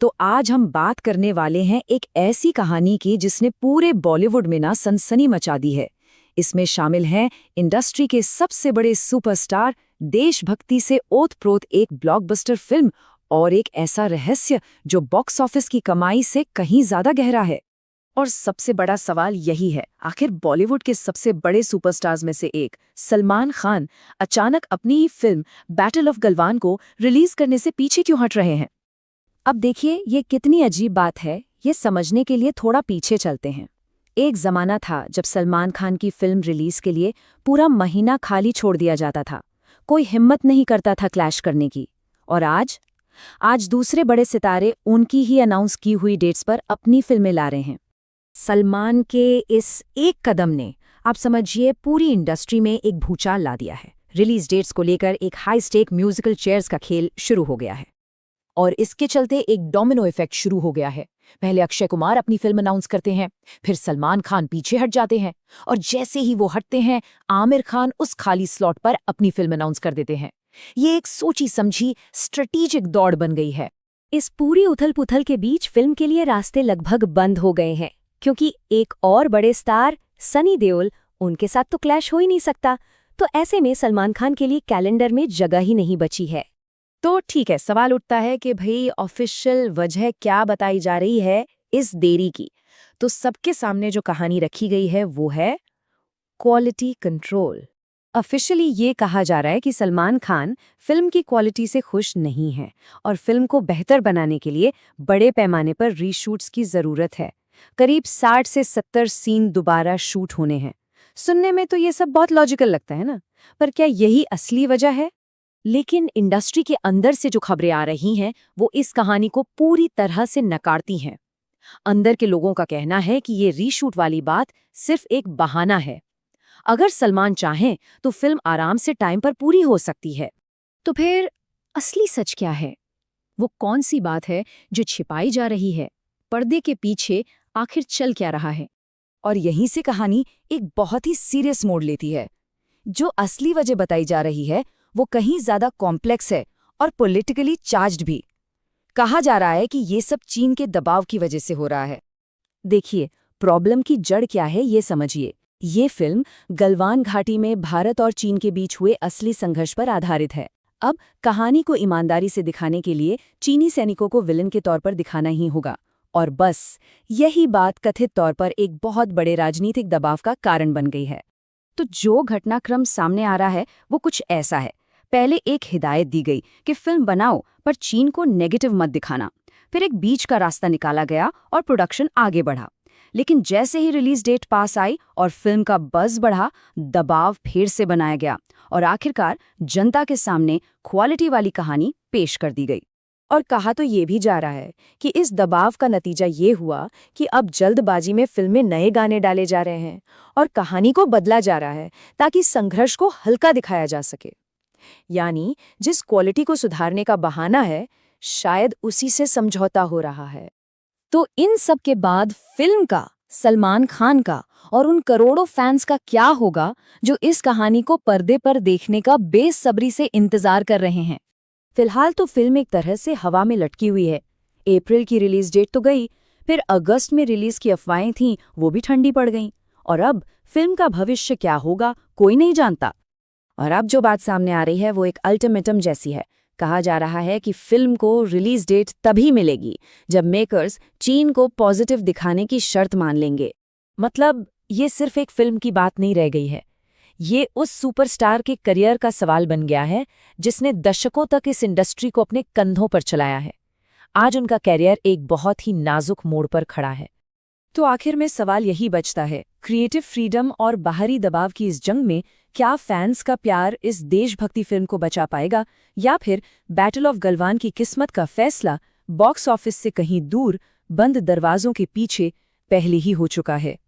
तो आज हम बात करने वाले हैं एक ऐसी कहानी की जिसने पूरे बॉलीवुड में ना सनसनी मचा दी है। इसमें शामिल हैं इंडस्ट्री के सबसे बड़े सुपरस्टार, देशभक्ति से ओतप्रोत एक ब्लॉकबस्टर फिल्म और एक ऐसा रहस्य जो बॉक्स ऑफिस की कमाई से कहीं ज्यादा गहरा है। और सबसे बड़ा सवाल यही है, आखिर बॉलीवुड के सबसे बड़े सुपरस्टार्स में से एक सलमान खान अचानक अपनी ही फिल्म बैटल ऑफ गलवान को रिलीज करने से पीछे क्यों हट रहे हैं? अब देखिए, ये कितनी अजीब बात है। ये समझने के लिए थोड़ा पीछे चलते हैं। एक जमाना था जब सलमान खान की फिल्म रिलीज के लिए पूरा महीना खाली छोड़ दिया जाता था। कोई हिम्मत नहीं करता था क्लैश करने की। और आज दूसरे बड़े सितारे उनकी ही अनाउंस की हुई डेट्स पर अपनी फिल्में ला रहे हैं। सलमान के इस एक कदम ने, आप समझिए, पूरी इंडस्ट्री में एक भूचाल ला दिया है। रिलीज डेट्स को लेकर एक हाई स्टेक म्यूजिकल चेयर्स का खेल शुरू हो गया है और इसके चलते एक डोमिनो इफेक्ट शुरू हो गया है। पहले अक्षय कुमार अपनी फिल्म अनाउंस करते हैं, फिर सलमान खान पीछे हट जाते हैं और जैसे ही वो हटते हैं, आमिर खान उस खाली स्लॉट पर अपनी फिल्म अनाउंस कर देते हैं। ये एक सोची समझी स्ट्रेटेजिक दौड़ बन गई है। इस पूरी उथल-पुथल के बीच फिल्म के लिए रास्ते लगभग बंद हो गए हैं, क्योंकि एक और बड़े स्टार सनी देओल, उनके साथ तो क्लैश हो ही नहीं सकता। तो ऐसे में सलमान खान के लिए कैलेंडर में जगह ही नहीं बची है। तो ठीक है, सवाल उठता है कि भाई ऑफिशियल वजह क्या बताई जा रही है इस देरी की? तो सबके सामने जो कहानी रखी गई है वो है क्वालिटी कंट्रोल। ऑफिशियली ये कहा जा रहा है कि सलमान खान फिल्म की क्वालिटी से खुश नहीं है और फिल्म को बेहतर बनाने के लिए बड़े पैमाने पर रीशूट्स की जरूरत है। करीब 60 से 70 सीन दोबारा शूट होने हैं। सुनने में तो ये सब बहुत लॉजिकल लगता है ना, पर क्या यही असली वजह है? लेकिन इंडस्ट्री के अंदर से जो खबरें आ रही हैं वो इस कहानी को पूरी तरह से नकारती हैं। अंदर के लोगों का कहना है कि ये रीशूट वाली बात सिर्फ एक बहाना है। अगर सलमान चाहें तो फिल्म आराम से टाइम पर पूरी हो सकती है। तो फिर असली सच क्या है? वो कौन सी बात है जो छिपाई जा रही है? पर्दे के पीछे आखिर चल क्या रहा है? और यहीं से कहानी एक बहुत ही सीरियस मोड़ लेती है। जो असली वजह बताई जा रही है वो कहीं ज्यादा कॉम्प्लेक्स है और पॉलिटिकली चार्ज्ड भी। कहा जा रहा है कि ये सब चीन के दबाव की वजह से हो रहा है। देखिए, प्रॉब्लम की जड़ क्या है ये समझिए। ये फिल्म गलवान घाटी में भारत और चीन के बीच हुए असली संघर्ष पर आधारित है। अब कहानी को ईमानदारी से दिखाने के लिए चीनी सैनिकों को विलन के तौर पर दिखाना ही होगा। और बस यही बात कथित तौर पर एक बहुत बड़े राजनीतिक दबाव का कारण बन गई है। तो जो घटनाक्रम सामने आ रहा है वो कुछ ऐसा है। पहले एक हिदायत दी गई कि फिल्म बनाओ पर चीन को नेगेटिव मत दिखाना। फिर एक बीच का रास्ता निकाला गया और प्रोडक्शन आगे बढ़ा। लेकिन जैसे ही रिलीज डेट पास आई और फिल्म का बज़ बढ़ा, दबाव फिर से बनाया गया और आखिरकार जनता के सामने क्वालिटी वाली कहानी पेश कर दी गई। और कहा तो ये भी जा रहा है कि इस दबाव का नतीजा ये हुआ कि अब जल्दबाजी में फिल्में नए गाने डाले जा रहे हैं और कहानी को बदला जा रहा है ताकि संघर्ष को हल्का दिखाया जा सके। यानी जिस क्वालिटी को सुधारने का बहाना है, शायद उसी से समझौता हो रहा है। तो इन सब के बाद फिल्म का, सलमान खान का और उन करोड़ों फैंस का क्या होगा जो इस कहानी को पर्दे पर देखने का बेसब्री से इंतजार कर रहे हैं? फिलहाल तो फिल्म एक तरह से हवा में लटकी हुई है। अप्रैल की रिलीज डेट तो गई, फिर अगस्त में रिलीज की अफवाहें थीं, वो भी ठंडी पड़ गईं। और अब फिल्म का भविष्य क्या होगा कोई नहीं जानता। और अब जो बात सामने आ रही है वो एक अल्टीमेटम जैसी है। कहा जा रहा है कि फिल्म को रिलीज डेट तभी मिलेगी जब मेकर्स चीन को पॉजिटिव दिखाने की शर्त मान लेंगे। मतलब ये सिर्फ एक फिल्म की बात नहीं रह गई है, ये उस सुपरस्टार के करियर का सवाल बन गया है जिसने दशकों तक इस इंडस्ट्री को अपने कंधों पर चलाया है। आज उनका करियर एक बहुत ही नाजुक मोड़ पर खड़ा है। तो आखिर में सवाल यही बचता है, क्रिएटिव फ्रीडम और बाहरी दबाव की इस जंग में क्या फैंस का प्यार इस देशभक्ति फिल्म को बचा पाएगा, या फिर बैटल ऑफ गलवान की किस्मत का फैसला बॉक्स ऑफिस से कहीं दूर, बंद दरवाजों के पीछे पहले ही हो चुका है?